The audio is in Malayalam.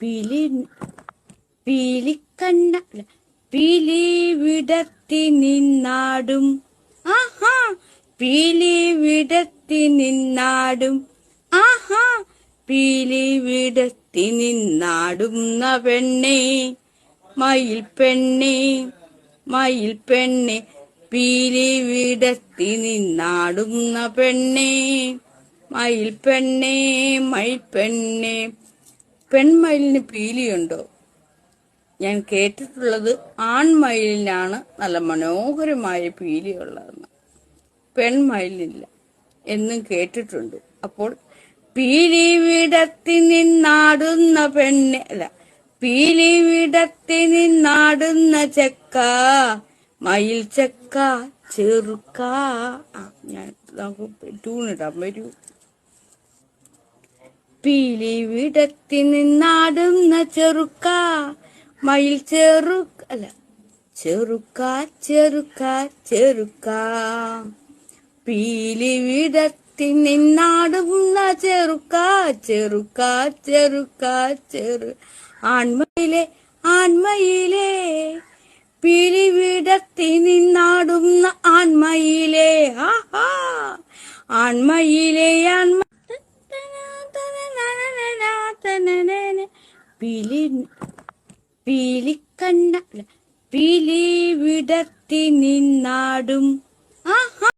പീലി പീലിക്കണ്ണ പീലി വിടത്തി നിന്നാടും. ആഹാ പീലി വിടത്തി നിന്നാടും. ആഹാ പീലി വിടത്തി നിന്നാടുന്ന പെണ്ണേ മയിൽ പെണ്ണേ മയിൽ പെണ്ണെ പീലി വിടത്തി നിന്നാടുന്ന പെണ്ണേ മയിൽ പെണ്ണേ മയിൽ പെണ്ണെ. പെൺമയിലിന് പീലിയുണ്ടോ? ഞാൻ കേട്ടിട്ടുള്ളത് ആൺമയിലിനാണ് നല്ല മനോഹരമായ പീലിയുള്ളതെന്ന്. പെൺമയിലില്ല എന്നും കേട്ടിട്ടുണ്ട്. അപ്പോൾ പീലി വിടത്തി നിന്നാടുന്ന പെണ്ണെ പീലി വിടത്തി നിന്നാടുന്ന ചെക്ക മയിൽ ചെക്ക ചെറുക്ക. ഞാൻ നമുക്ക് ട്യൂണിടാൻ വരൂ. പീലി വിടത്തി നിന്നാടുന്ന ചെറുക്ക മയിൽ ചെറുക്ക ചെറുക്ക ചെറുക്ക. പീലി വിടത്തി നിന്നാടുന്ന ചെറുക്ക ചെറുക്ക ചെറുക്ക ആൺമയിലെ ആൺമയിലേ പീലി വിടത്തി നിന്നാടുന്ന ആൺമയിലേ. ആഹാ ആൺമയിലേ പീലിക്കണ്ണ പീലി വിടത്തി നിന്നാടും. ആഹാ